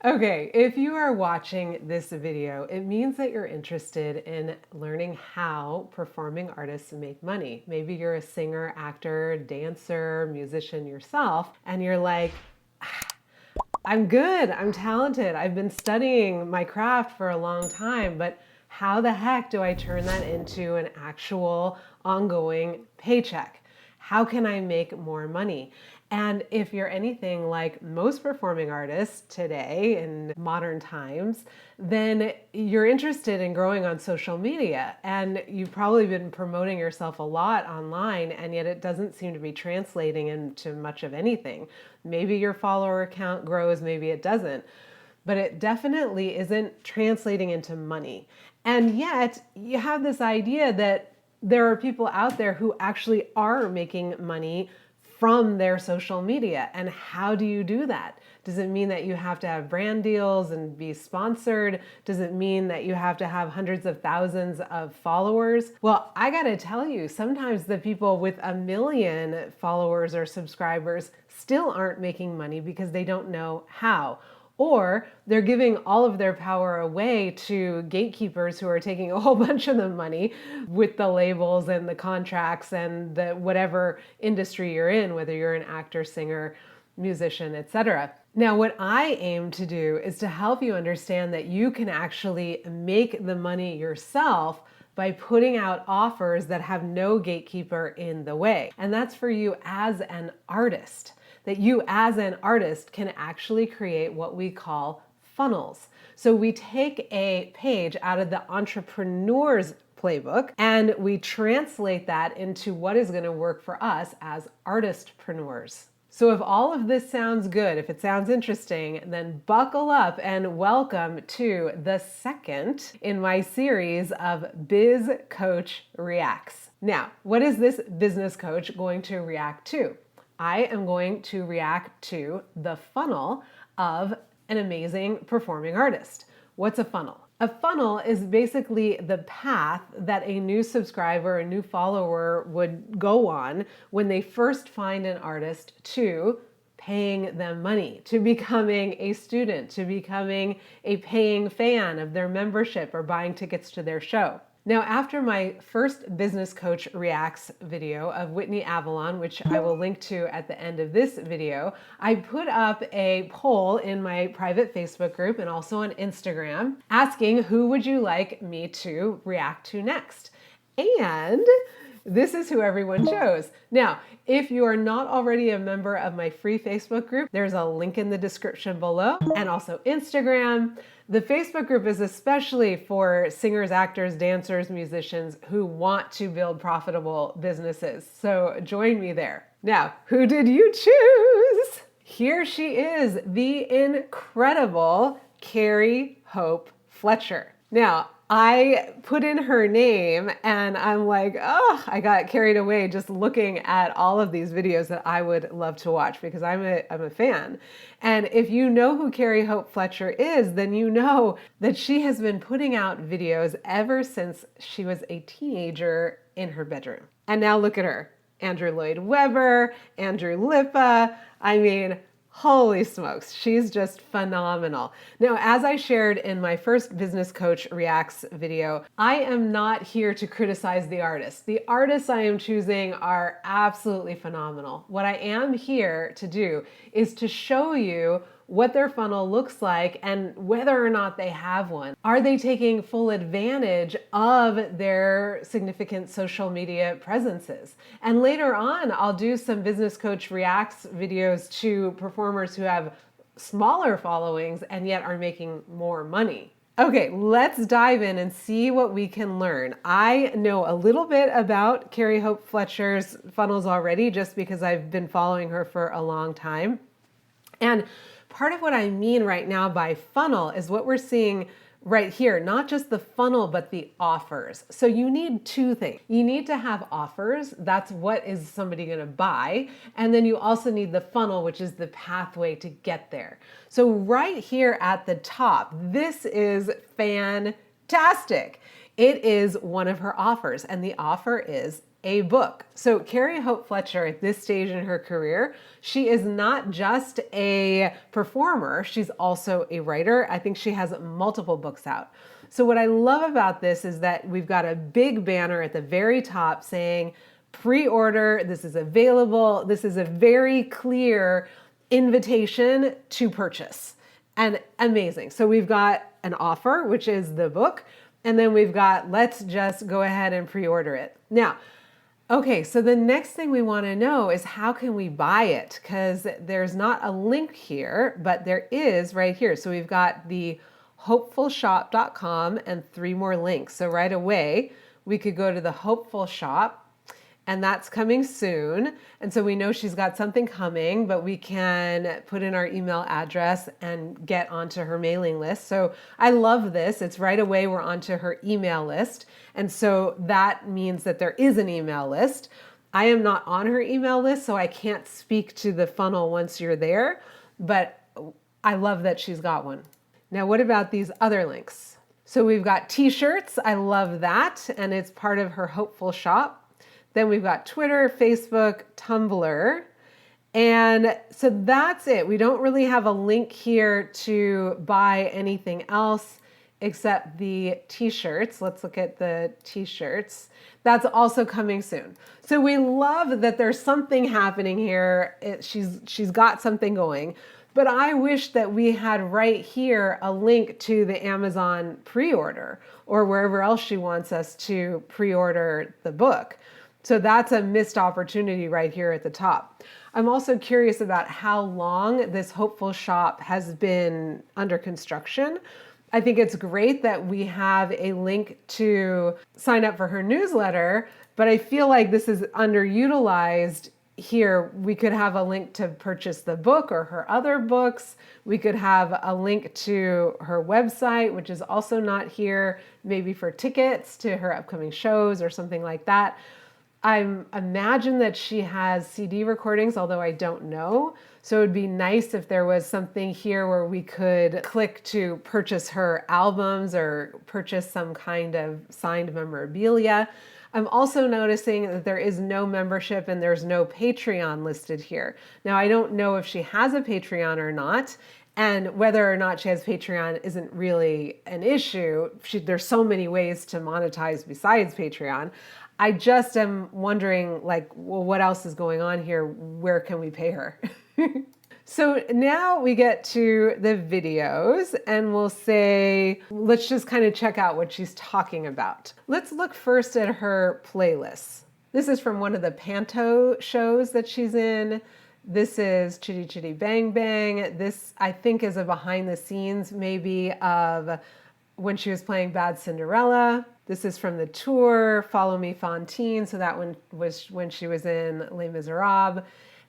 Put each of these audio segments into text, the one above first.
Okay, if you are watching this video, it means that you're interested in learning how performing artists make money. Maybe you're a singer, actor, dancer, musician yourself, and you're like, I'm good, I'm talented, I've been studying my craft for a long time, but how the heck do I turn that into an actual ongoing paycheck? How can I make more money? And if you're anything like most performing artists today in modern times, then you're interested in growing on social media. And you've probably been promoting yourself a lot online, and yet it doesn't seem to be translating into much of anything. Maybe your follower count grows, maybe it doesn't. But it definitely isn't translating into money. And yet you have this idea that there are people out there who actually are making money from their social media. And how do you do that? Does it mean that you have to have brand deals and be sponsored? Does it mean that you have to have hundreds of thousands of followers? Well, I gotta tell you, sometimes the people with 1 million followers or subscribers still aren't making money because they don't know how. Or they're giving all of their power away to gatekeepers who are taking a whole bunch of the money with the labels and the contracts and the whatever industry you're in, whether you're an actor, singer, musician, etc. Now, what I aim to do is to help you understand that you can actually make the money yourself by putting out offers that have no gatekeeper in the way. And that's for you as an artist. That you as an artist can actually create what we call funnels. So we take a page out of the entrepreneur's playbook and we translate that into what is going to work for us as artistpreneurs. So if all of this sounds good, if it sounds interesting, then buckle up and welcome to the second in my series of Biz Coach Reacts. Now, what is this business coach going to react to? I am going to react to the funnel of an amazing performing artist. What's a funnel? A funnel is basically the path that a new subscriber, a new follower would go on when they first find an artist to paying them money, to becoming a student, to becoming a paying fan of their membership or buying tickets to their show. Now, after my first Business Coach Reacts video of Whitney Avalon, which I will link to at the end of this video, I put up a poll in my private Facebook group and also on Instagram asking who would you like me to react to next? And this is who everyone chose. Now, if you are not already a member of my free Facebook group, there's a link in the description below, and also Instagram. The Facebook group is especially for singers, actors, dancers, musicians who want to build profitable businesses. So join me there. Now, who did you choose? Here she is, the incredible Carrie Hope Fletcher. Now, I put in her name and I'm like, oh, I got carried away just looking at all of these videos that I would love to watch because I'm a fan. And if you know who Carrie Hope Fletcher is, then you know that she has been putting out videos ever since she was a teenager in her bedroom. And now look at her. Andrew Lloyd Webber, Andrew Lippa. I mean, holy smokes, she's just phenomenal. Now, as I shared in my first Business Coach Reacts video, I am not here to criticize the artists. The artists I am choosing are absolutely phenomenal. What I am here to do is to show you what their funnel looks like and whether or not they have one. Are they taking full advantage of their significant social media presences? And later on, I'll do some Business Coach Reacts videos to performers who have smaller followings and yet are making more money. Okay, let's dive in and see what we can learn. I know a little bit about Carrie Hope Fletcher's funnels already just because I've been following her for a long time. And part of what I mean right now by funnel is what we're seeing right here, not just the funnel, but the offers. So you need two things. You need to have offers. That's what is somebody going to buy. And then you also need the funnel, which is the pathway to get there. So right here at the top, this is fantastic. It is one of her offers, and the offer is a book. So Carrie Hope Fletcher, at this stage in her career, she is not just a performer, she's also a writer. I think she has multiple books out. So what I love about this is that we've got a big banner at the very top saying, pre-order, this is available. This is a very clear invitation to purchase. And amazing. So we've got an offer, which is the book, and then we've got, let's just go ahead and pre-order it. Now, okay, so the next thing we want to know is how can we buy it? Because there's not a link here, but there is right here. So we've got the hopefulshop.com and 3 more links. So right away, we could go to the Hopeful Shop, and that's coming soon. And so we know she's got something coming, but we can put in our email address and get onto her mailing list. So I love this. It's right away we're onto her email list. And so that means that there is an email list. I am not on her email list, so I can't speak to the funnel once you're there, but I love that she's got one. Now, what about these other links? So we've got t-shirts. I love that. And it's part of her Hopeful Shop. Then we've got Twitter, Facebook, Tumblr. And so that's it. We don't really have a link here to buy anything else except the t-shirts. Let's look at the t-shirts. That's also coming soon. So we love that there's something happening here. She's got something going. But I wish that we had right here a link to the Amazon pre-order or wherever else she wants us to pre-order the book. So that's a missed opportunity right here at the top. I'm also curious about how long this Hopeful Shop has been under construction. I think it's great that we have a link to sign up for her newsletter, but I feel like this is underutilized here. We could have a link to purchase the book or her other books. We could have a link to her website, which is also not here, maybe for tickets to her upcoming shows or something like that. I imagine that she has CD recordings, although I don't know. So it would be nice if there was something here where we could click to purchase her albums or purchase some kind of signed memorabilia. I'm also noticing that there is no membership and there's no Patreon listed here. Now, I don't know if she has a Patreon or not, and whether or not she has Patreon isn't really an issue. There's so many ways to monetize besides Patreon. I just am wondering, like, well, what else is going on here? Where can we pay her? So now we get to the videos and we'll say, let's just kind of check out what she's talking about. Let's look first at her playlists. This is from one of the Panto shows that she's in. This is Chitty Chitty Bang Bang. This, I think, is a behind the scenes maybe of when she was playing Bad Cinderella. This is from the tour, Follow Me Fantine. So that one was when she was in Les Miserables.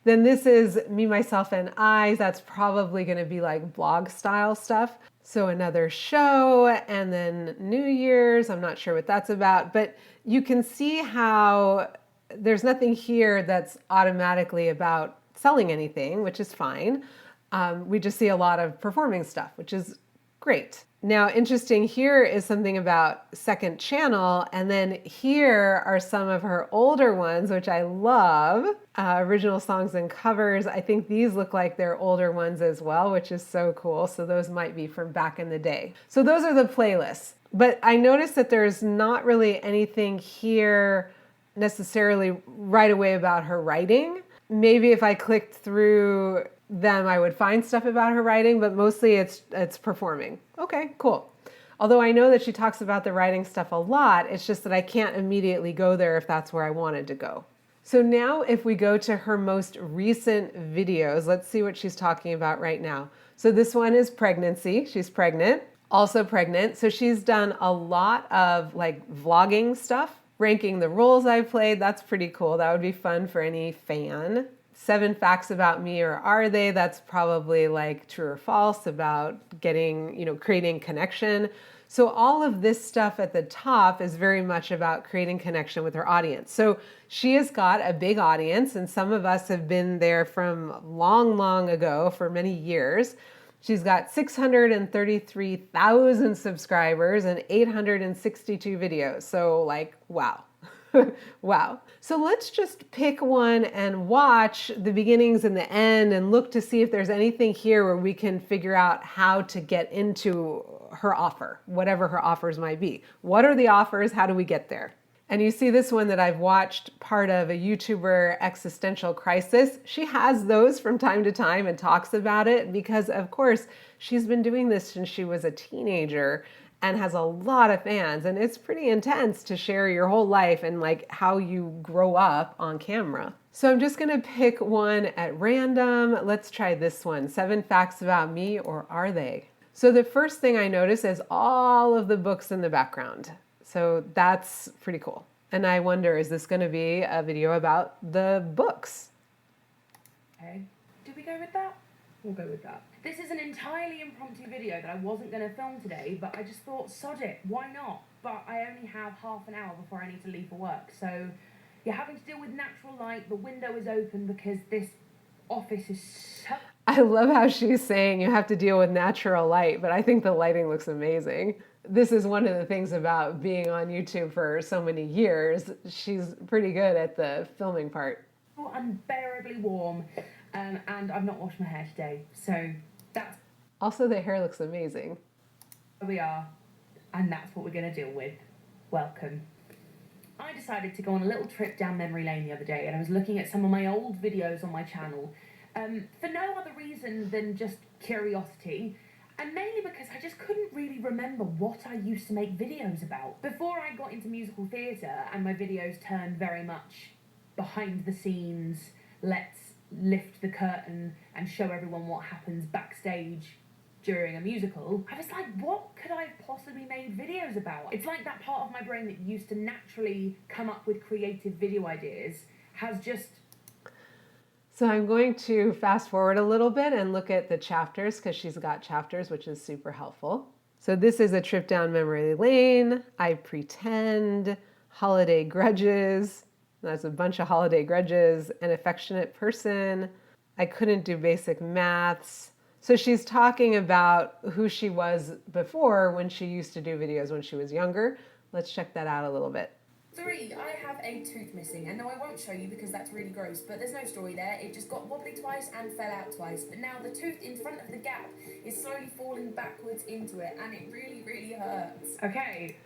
Then this is Me, Myself, and I. That's probably going to be like blog style stuff. So another show, and then New Year's. I'm not sure what that's about, but you can see how there's nothing here that's automatically about selling anything, which is fine. We just see a lot of performing stuff, which is great. Now, interesting here is something about second channel, and then here are some of her older ones, which I love. Original songs and covers. I think these look like they're older ones as well, which is so cool. So those might be from back in the day. So those are the playlists. But I noticed that there's not really anything here necessarily right away about her writing. Maybe if I clicked through them, I would find stuff about her writing, but mostly it's performing. Okay, cool. Although I know that she talks about the writing stuff a lot, it's just that I can't immediately go there if that's where I wanted to go. So now if we go to her most recent videos, let's see what she's talking about right now. So this one is pregnancy. She's pregnant, also pregnant. So she's done a lot of like vlogging stuff, ranking the roles I've played. That's pretty cool. That would be fun for any fan. 7 facts about me, or are they? That's probably like true or false about getting, creating connection. So all of this stuff at the top is very much about creating connection with her audience. So she has got a big audience, and some of us have been there from long, long ago for many years. She's got 633,000 subscribers and 862 videos. So like, wow. Wow. So let's just pick one and watch the beginnings and the end and look to see if there's anything here where we can figure out how to get into her offer, whatever her offers might be. What are the offers? How do we get there? And you see this one that I've watched, part of a YouTuber existential crisis. She has those from time to time and talks about it because, of course, she's been doing this since she was a teenager and has a lot of fans. And it's pretty intense to share your whole life and like how you grow up on camera. So I'm just gonna pick one at random. Let's try this one. 7 facts about me, or are they? So the first thing I notice is all of the books in the background. So that's pretty cool. And I wonder, is this going to be a video about the books? Okay. Did we go with that? We'll go with that. This is an entirely impromptu video that I wasn't going to film today, but I just thought, sod it, why not? But I only have half an hour before I need to leave for work. So you're having to deal with natural light. The window is open because this office is so... I love how she's saying you have to deal with natural light, but I think the lighting looks amazing. This is one of the things about being on YouTube for so many years. She's pretty good at the filming part. Unbearably warm, and I've not washed my hair today, so that's... Also, the hair looks amazing. Here we are, and that's what we're going to deal with. Welcome. I decided to go on a little trip down memory lane the other day, and I was looking at some of my old videos on my channel, for no other reason than just curiosity. And mainly because I just couldn't really remember what I used to make videos about. Before I got into musical theatre and my videos turned very much behind the scenes, let's lift the curtain and show everyone what happens backstage during a musical, I was like, what could I have possibly made videos about? It's like that part of my brain that used to naturally come up with creative video ideas has just... So I'm going to fast forward a little bit and look at the chapters because she's got chapters, which is super helpful. So this is a trip down memory lane. I pretend, holiday grudges. That's a bunch of holiday grudges. An affectionate person. I couldn't do basic maths. So she's talking about who she was before when she used to do videos when she was younger. Let's check that out a little bit. 3, I have a tooth missing, and no, I won't show you because that's really gross, but there's no story there. It just got wobbly twice and fell out twice, but now the tooth in front of the gap is slowly falling backwards into it, and it really, really hurts. Okay.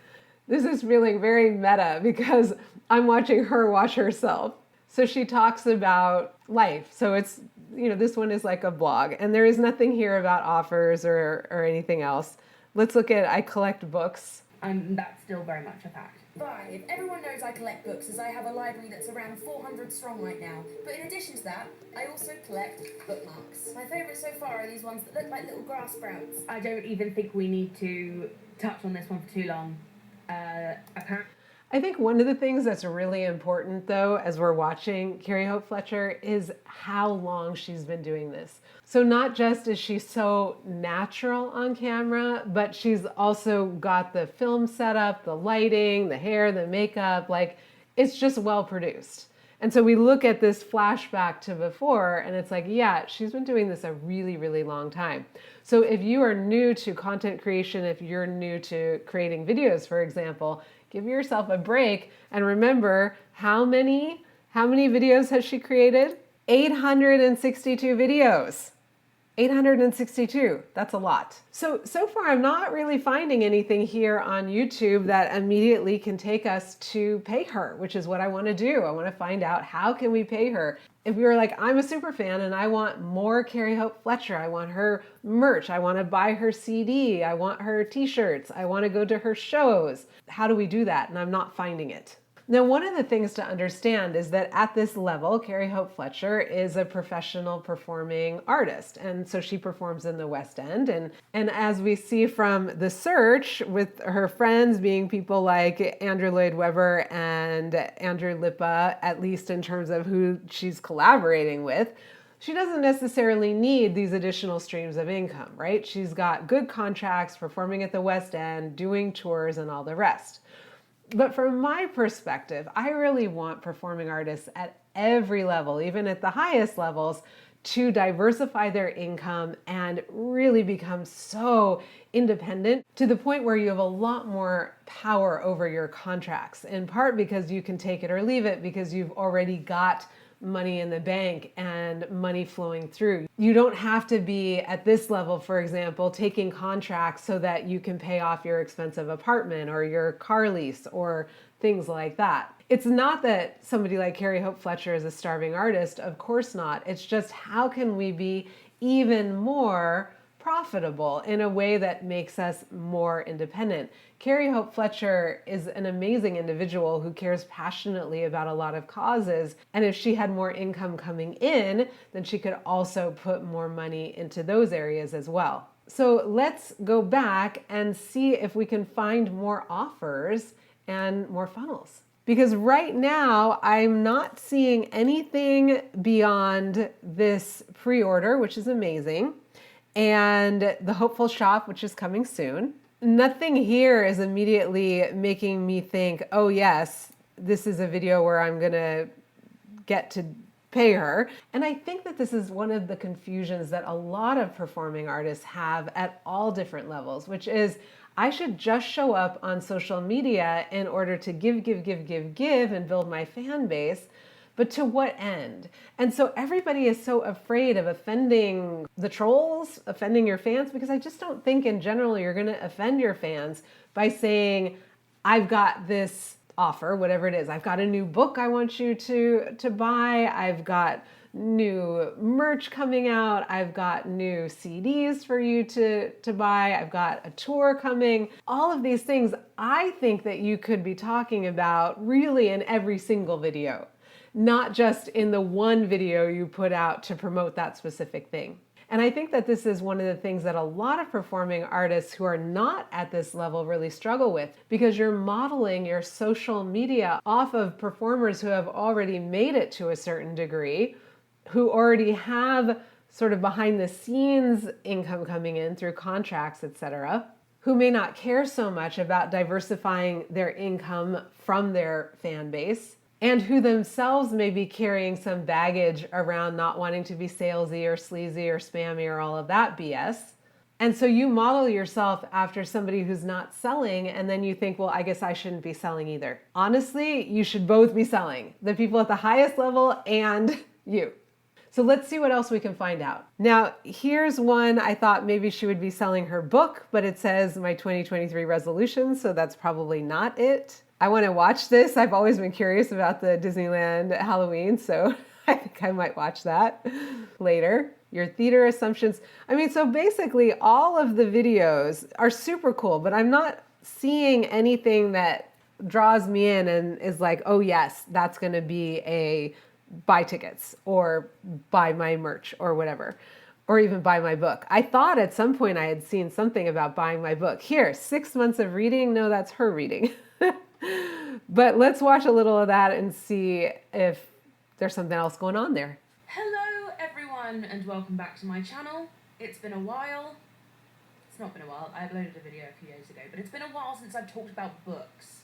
This is feeling very meta because I'm watching her watch herself. So she talks about life. So it's, you know, this one is like a blog, and there is nothing here about offers or anything else. Let's look at I collect books. That's still very much a fact. 5, everyone knows I collect books as I have a library that's around 400 strong right now. But in addition to that, I also collect bookmarks. My favourites so far are these ones that look like little grass sprouts. I don't even think we need to touch on this one for too long. Apparently... I think one of the things that's really important, though, as we're watching Carrie Hope Fletcher, is how long she's been doing this. So not just is she so natural on camera, but she's also got the film setup, the lighting, the hair, the makeup, like it's just well produced. And so we look at this flashback to before and it's like, yeah, she's been doing this a really, really long time. So if you are new to content creation, if you're new to creating videos, for example, give yourself a break and remember how many videos has she created? 862 videos. 862, that's a lot. So far I'm not really finding anything here on YouTube that immediately can take us to pay her, which is what I want to do. I want to find out how can we pay her. If you're like, I'm a super fan and I want more Carrie Hope Fletcher, I want her merch, I want to buy her CD, I want her t-shirts, I want to go to her shows. How do we do that? And I'm not finding it. Now, one of the things to understand is that at this level, Carrie Hope Fletcher is a professional performing artist. And so she performs in the West End. And as we see from the search, with her friends being people like Andrew Lloyd Webber and Andrew Lippa, at least in terms of who she's collaborating with, she doesn't necessarily need these additional streams of income, right? She's got good contracts, performing at the West End, doing tours and all the rest. But from my perspective, I really want performing artists at every level, even at the highest levels, to diversify their income and really become so independent to the point where you have a lot more power over your contracts, in part because you can take it or leave it because you've already got money in the bank and money flowing through. You don't have to be at this level, for example, taking contracts so that you can pay off your expensive apartment or your car lease or things like that. It's not that somebody like Carrie Hope Fletcher is a starving artist. Of course not. It's just how can we be even more profitable in a way that makes us more independent. Carrie Hope Fletcher is an amazing individual who cares passionately about a lot of causes. And if she had more income coming in, then she could also put more money into those areas as well. So let's go back and see if we can find more offers and more funnels. Because right now, I'm not seeing anything beyond this pre-order, which is amazing, and the Hopeful Shop, which is coming soon. Nothing here is immediately making me think, oh yes, this is a video where I'm gonna get to pay her. And I think that this is one of the confusions that a lot of performing artists have at all different levels, which is I should just show up on social media in order to give, and build my fan base. But to what end? And so everybody is so afraid of offending the trolls, offending your fans, because I just don't think in general you're going to offend your fans by saying, I've got this offer, whatever it is. I've got a new book I want you to buy. I've got new merch coming out. I've got new CDs for you to buy. I've got a tour coming. All of these things I think that you could be talking about really in every single video, not just in the one video you put out to promote that specific thing. And I think that this is one of the things that a lot of performing artists who are not at this level really struggle with, because you're modeling your social media off of performers who have already made it to a certain degree, who already have sort of behind the scenes income coming in through contracts, etc., who may not care so much about diversifying their income from their fan base, and who themselves may be carrying some baggage around not wanting to be salesy or sleazy or spammy or all of that BS. And so you model yourself after somebody who's not selling, and then you think, well, I guess I shouldn't be selling either. Honestly, you should both be selling, the people at the highest level and you. So let's see what else we can find out. Now, here's one. I thought maybe she would be selling her book, but it says my 2023 resolution, so that's probably not it. I want to watch this. I've always been curious about the Disneyland Halloween, so I think I might watch that later. Your theater assumptions. I mean, so basically all of the videos are super cool, but I'm not seeing anything that draws me in and is like, oh yes, that's going to be a buy tickets or buy my merch or whatever, or even buy my book. I thought at some point I had seen something about buying my book. Here, 6 months of reading. No, that's her reading. But let's watch a little of that and see if there's something else going on there. Hello everyone and welcome back to my channel. It's been a while. It's not been a while. I uploaded a video a few days ago, but it's been a while since I've talked about books.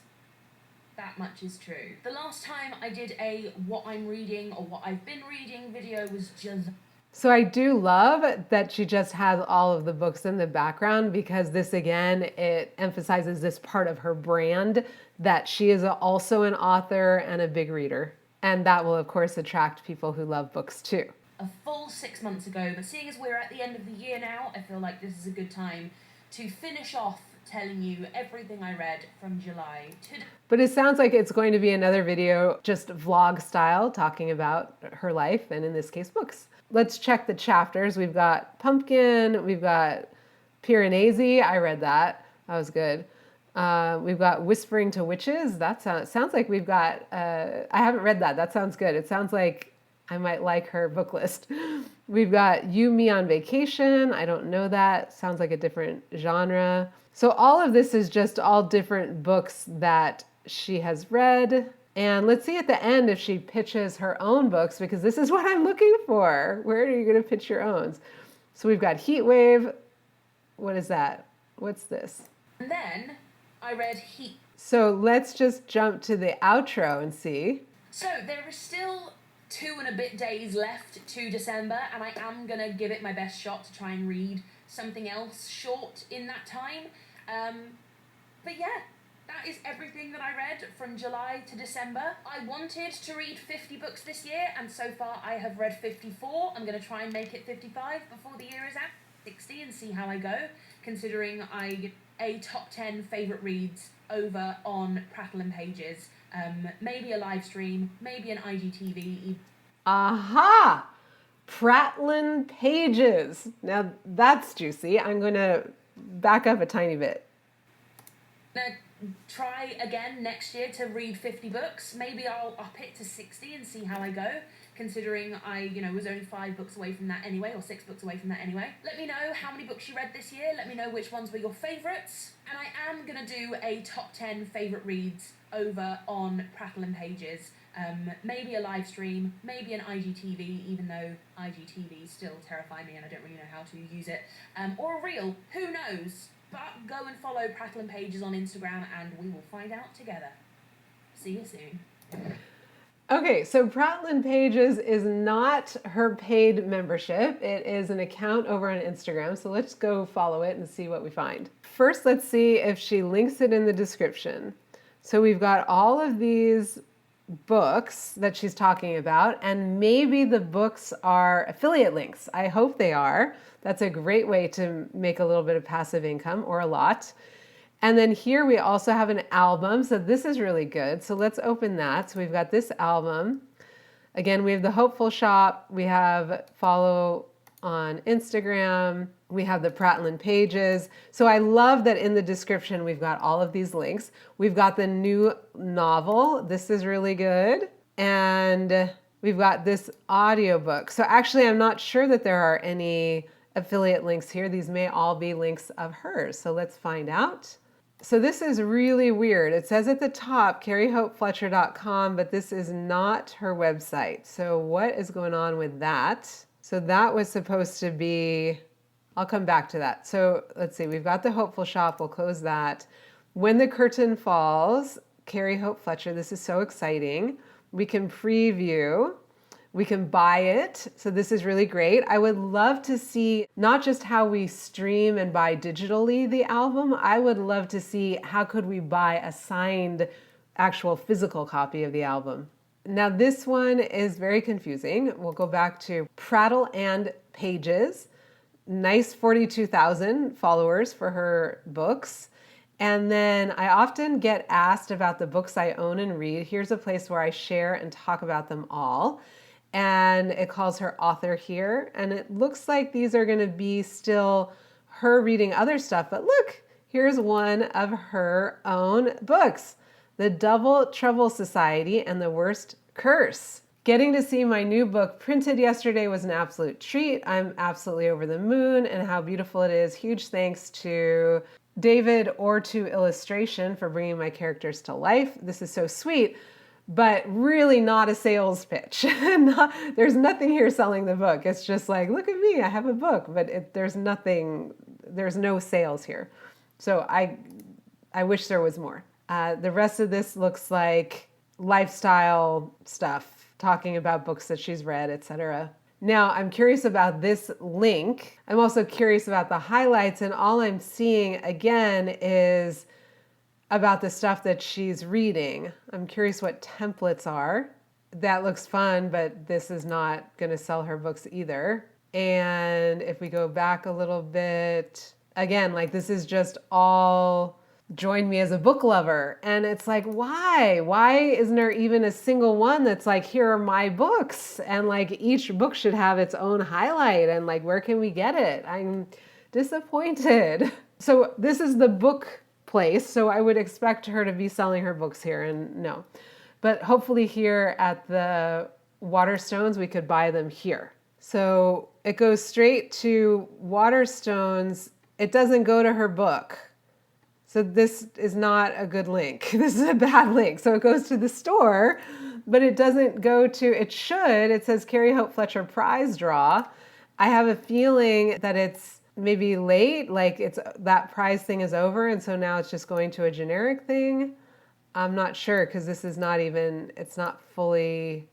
That much is true. The last time I did a what I'm reading or what I've been reading video was just... So I do love that she just has all of the books in the background, because this, again, it emphasizes this part of her brand, that she is also an author and a big reader. And that will, of course, attract people who love books too. A full 6 months ago, but seeing as we're at the end of the year now, I feel like this is a good time to finish off telling you everything I read from July to... But it sounds like it's going to be another video, just vlog style, talking about her life, and in this case, books. Let's check the chapters. We've got Pumpkin, we've got Piranesi, I read that, that was good. We've got Whispering to Witches, that sounds like we've got, I haven't read that, that sounds good. It sounds like I might like her book list. We've got You, Me on Vacation, I don't know that, sounds like a different genre. So all of this is just all different books that she has read. And let's see at the end if she pitches her own books, because this is what I'm looking for. Where are you going to pitch your own? So we've got Heat Wave. What is that? What's this? And then I read Heat. So let's just jump to the outro and see. So there is still 2 and a bit days left to December, and I am going to give it my best shot to try and read something else short in that time. But yeah, that is everything that I read from July to December. I wanted to read 50 books this year, and so far I have read 54. I'm going to try and make it 55 before the year is out, 60, and see how I go, considering a top 10 favourite reads over on Prattle and Pages. Maybe a live stream, maybe an IGTV. Aha! Prattlin Pages. Now that's juicy. I'm going to back up a tiny bit. Try again next year to read 50 books. Maybe I'll up it to 60 and see how I go, considering I was only 5 books away from that anyway, or 6 books away from that anyway. Let me know how many books you read this year. Let me know which ones were your favourites. And I am going to do a top 10 favourite reads over on Prattle and Pages. Maybe a live stream, maybe an IGTV, even though IGTV still terrify me and I don't really know how to use it. Or a reel, who knows? But go and follow Prattle and Pages on Instagram and we will find out together. See you soon. Okay, so Prattlin Pages is not her paid membership. It is an account over on Instagram. So let's go follow it and see what we find. First, let's see if she links it in the description. So we've got all of these books that she's talking about, and maybe the books are affiliate links. I hope they are. That's a great way to make a little bit of passive income, or a lot. And then here we also have an album. So this is really good. So let's open that. So we've got this album. Again, we have the Hopeful Shop. We have follow on Instagram. We have the Prattlin Pages. So I love that in the description, we've got all of these links. We've got the new novel. This is really good. And we've got this audiobook. So actually, I'm not sure that there are any affiliate links here. These may all be links of hers. So let's find out. So this is really weird. It says at the top, carriehopefletcher.com, but this is not her website. So what is going on with that? So that was supposed to be, I'll come back to that. So let's see, we've got the Hopeful Shop. We'll close that. When the Curtain Falls, Carrie Hope Fletcher. This is so exciting. We can preview. We can buy it. So this is really great. I would love to see not just how we stream and buy digitally the album. I would love to see how could we buy a signed actual physical copy of the album. Now this one is very confusing. We'll go back to Prattle and Pages. Nice 42,000 followers for her books. And then I often get asked about the books I own and read. Here's a place where I share and talk about them all. And it calls her author here. And it looks like these are going to be still her reading other stuff. But look, here's one of her own books, The Double Trouble Society and the Worst Curse. Getting to see my new book printed yesterday was an absolute treat. I'm absolutely over the moon and how beautiful it is. Huge thanks to David or to Illustration for bringing my characters to life. This is so sweet, but really not a sales pitch. There's nothing here selling the book. It's just like, look at me, I have a book, but there's no sales here. So I wish there was more. The rest of this looks like lifestyle stuff, talking about books that she's read, etc. Now, I'm curious about this link. I'm also curious about the highlights, and all I'm seeing again is about the stuff that she's reading. I'm curious what templates are. That looks fun, but this is not going to sell her books either. And if we go back a little bit, again, like this is just all join me as a book lover. And it's like, why? Why isn't there even a single one that's like, here are my books? And like each book should have its own highlight. And like, where can we get it? I'm disappointed. So this is the book place. So I would expect her to be selling her books here, and no. But hopefully here at the Waterstones, we could buy them here. So it goes straight to Waterstones. It doesn't go to her book. So this is not a good link. This is a bad link. So it goes to the store, but it doesn't go to, it should. It says Carrie Hope Fletcher prize draw. I have a feeling that it's maybe late, like it's that prize thing is over, and so now it's just going to a generic thing. I'm not sure because this is not even, it's not fully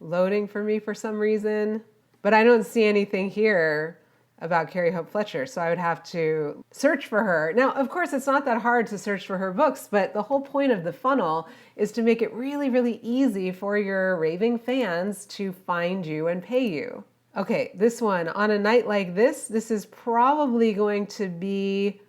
loading for me for some reason. But I don't see anything here about Carrie Hope Fletcher, so I would have to search for her. Now, of course, it's not that hard to search for her books, but the whole point of the funnel is to make it really, really easy for your raving fans to find you and pay you. Okay, this one, on a night like this is probably going to be,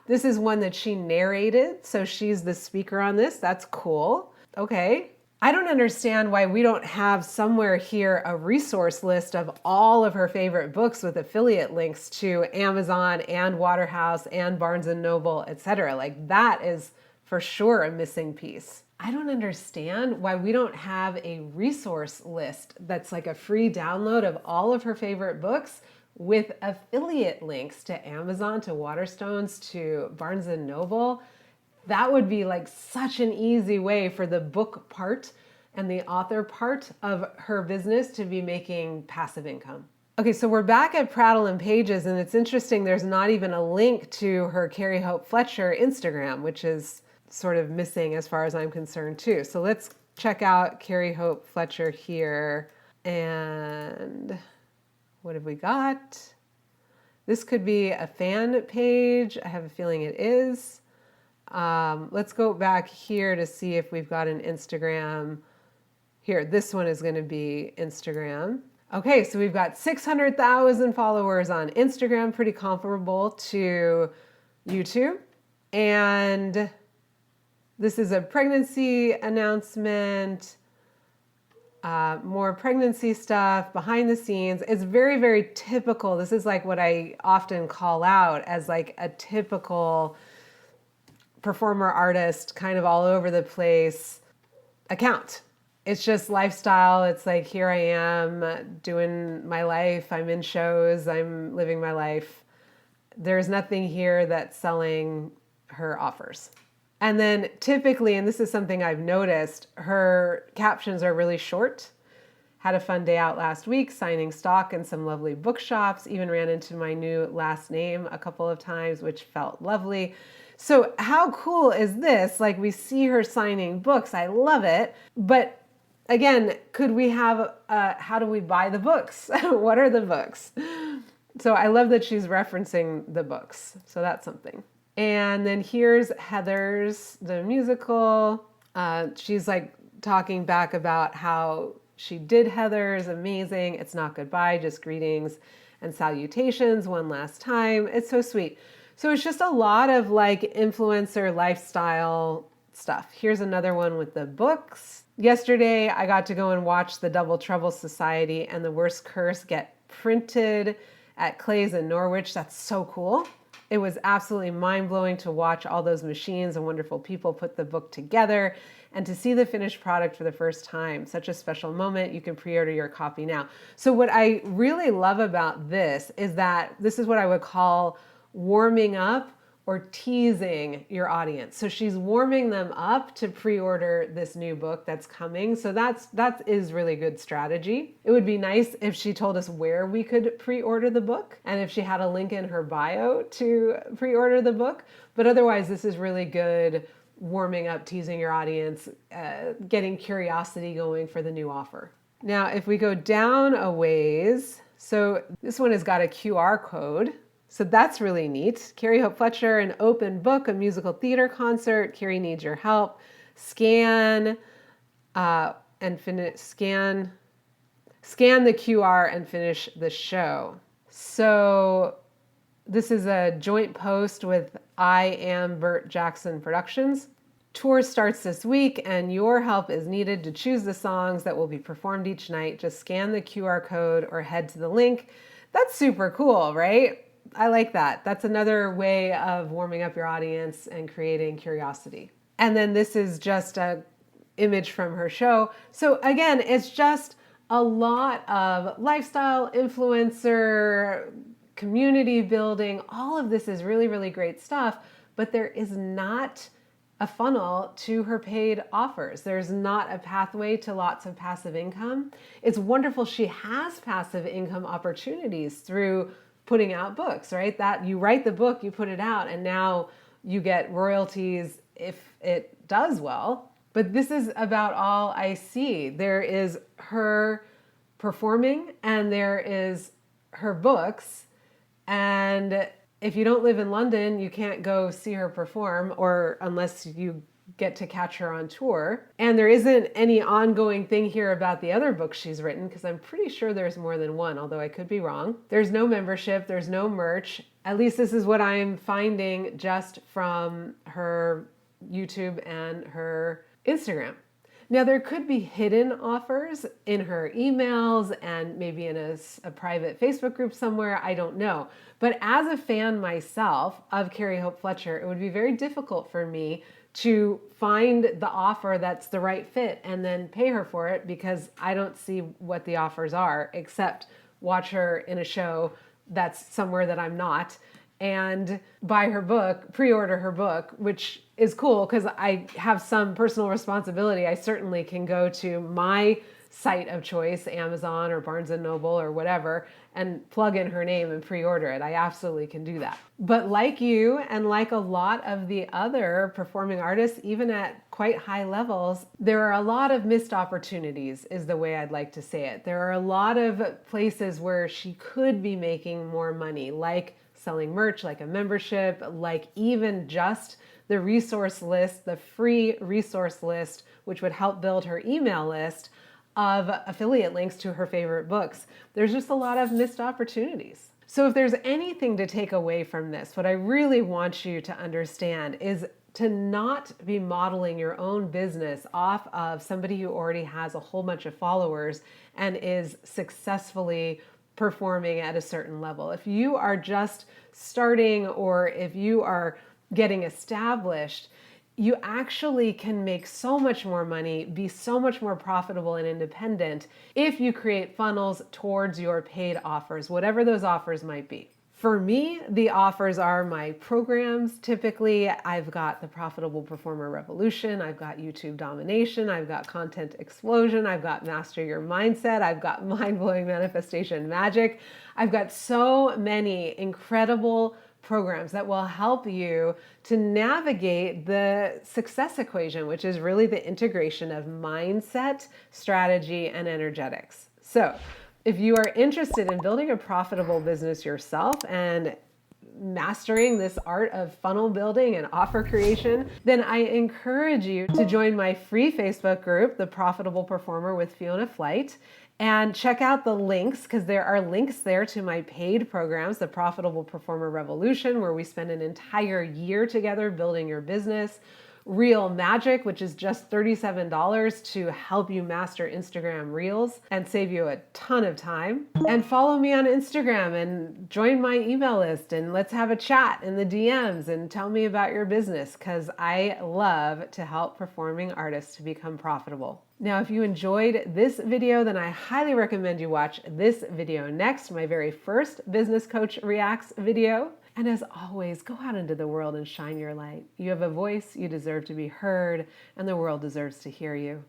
this is one that she narrated, so she's the speaker on this. That's cool. Okay. I don't understand why we don't have somewhere here a resource list of all of her favorite books with affiliate links to Amazon and Waterhouse and Barnes & Noble, etc. Like, that is for sure a missing piece. I don't understand why we don't have a resource list that's like a free download of all of her favorite books with affiliate links to Amazon, to Waterstones, to Barnes & Noble. That would be like such an easy way for the book part and the author part of her business to be making passive income. Okay, so we're back at Prattle and Pages, and it's interesting, there's not even a link to her Carrie Hope Fletcher Instagram, which is sort of missing as far as I'm concerned too. So let's check out Carrie Hope Fletcher here. And what have we got? This could be a fan page. I have a feeling it is. Let's go back here to see if we've got an Instagram. Here, this one is going to be Instagram. Okay, so we've got 600,000 followers on Instagram, pretty comparable to YouTube. And this is a pregnancy announcement, more pregnancy stuff, behind the scenes. It's very, very typical. This is like what I often call out as like a typical performer artist, kind of all over the place account. It's just lifestyle. It's like, here I am doing my life. I'm in shows. I'm living my life. There's nothing here that's selling her offers. And then typically, and this is something I've noticed, her captions are really short. Had a fun day out last week, signing stock in some lovely bookshops. Even ran into my new last name a couple of times, which felt lovely. So how cool is this? Like, we see her signing books. I love it. But again, could we have, how do we buy the books? What are the books? So I love that she's referencing the books. So that's something. And then here's Heathers, the musical. She's like talking back about how she did Heathers, amazing. It's not goodbye, just greetings and salutations one last time. It's so sweet. So it's just a lot of like influencer lifestyle stuff. Here's another one with the books. Yesterday, I got to go and watch the Double Trouble Society and the Worst Curse get printed at Clay's in Norwich. That's so cool. It was absolutely mind-blowing to watch all those machines and wonderful people put the book together and to see the finished product for the first time. Such a special moment. You can pre-order your copy now. So what I really love about this is that this is what I would call warming up or teasing your audience. So she's warming them up to pre-order this new book that's coming. So that is really good strategy. It would be nice if she told us where we could pre-order the book and if she had a link in her bio to pre-order the book. But otherwise, this is really good warming up, teasing your audience, getting curiosity going for the new offer. Now, if we go down a ways, so this one has got a QR code. So that's really neat. Carrie Hope Fletcher, an open book, a musical theater concert. Carrie needs your help. Scan and finish. Scan the QR and finish the show. So this is a joint post with I Am Bert Jackson Productions. Tour starts this week, and your help is needed to choose the songs that will be performed each night. Just scan the QR code or head to the link. That's super cool, right? I like that. That's another way of warming up your audience and creating curiosity. And then this is just a image from her show. So again, it's just a lot of lifestyle, influencer, community building. All of this is really, really great stuff, but there is not a funnel to her paid offers. There's not a pathway to lots of passive income. It's wonderful she has passive income opportunities through putting out books, right? That you write the book, you put it out, and now you get royalties if it does well. But this is about all I see. There is her performing and there is her books. And if you don't live in London, you can't go see her perform, or unless you get to catch her on tour. And there isn't any ongoing thing here about the other books she's written, because I'm pretty sure there's more than one, although I could be wrong. There's no membership, there's no merch. At least this is what I'm finding just from her YouTube and her Instagram. Now, there could be hidden offers in her emails and maybe in a private Facebook group somewhere, I don't know. But as a fan myself of Carrie Hope Fletcher, it would be very difficult for me to find the offer that's the right fit and then pay her for it, because I don't see what the offers are except watch her in a show that's somewhere that I'm not, and buy her book, pre-order her book, which is cool because I have some personal responsibility. I certainly can go to my site of choice, Amazon or Barnes & Noble or whatever, and plug in her name and pre-order it. I absolutely can do that. But like you, and like a lot of the other performing artists, even at quite high levels, there are a lot of missed opportunities, is the way I'd like to say it. There are a lot of places where she could be making more money, like selling merch, like a membership, like even just the resource list, the free resource list, which would help build her email list of affiliate links to her favorite books. There's just a lot of missed opportunities. So if there's anything to take away from this, what I really want you to understand is to not be modeling your own business off of somebody who already has a whole bunch of followers and is successfully performing at a certain level. If you are just starting, or if you are getting established, you actually can make so much more money, be so much more profitable and independent if you create funnels towards your paid offers, whatever those offers might be. For me, the offers are my programs. Typically, I've got the Profitable Performer Revolution, I've got YouTube Domination, I've got Content Explosion, I've got Master Your Mindset, I've got Mind-Blowing Manifestation Magic. I've got so many incredible programs that will help you to navigate the success equation, which is really the integration of mindset, strategy, and energetics. So if you are interested in building a profitable business yourself and mastering this art of funnel building and offer creation, then I encourage you to join my free Facebook group, The Profitable Performer with Fiona Flight, and check out the links, because there are links there to my paid programs, the Profitable Performer Revolution, where we spend an entire year together building your business. Real Magic, which is just $37 to help you master Instagram Reels and save you a ton of time. And follow me on Instagram and join my email list, and let's have a chat in the DMs and tell me about your business, because I love to help performing artists to become profitable. Now, if you enjoyed this video, then I highly recommend you watch this video next, my very first Business Coach Reacts video. And as always, go out into the world and shine your light. You have a voice, you deserve to be heard, and the world deserves to hear you.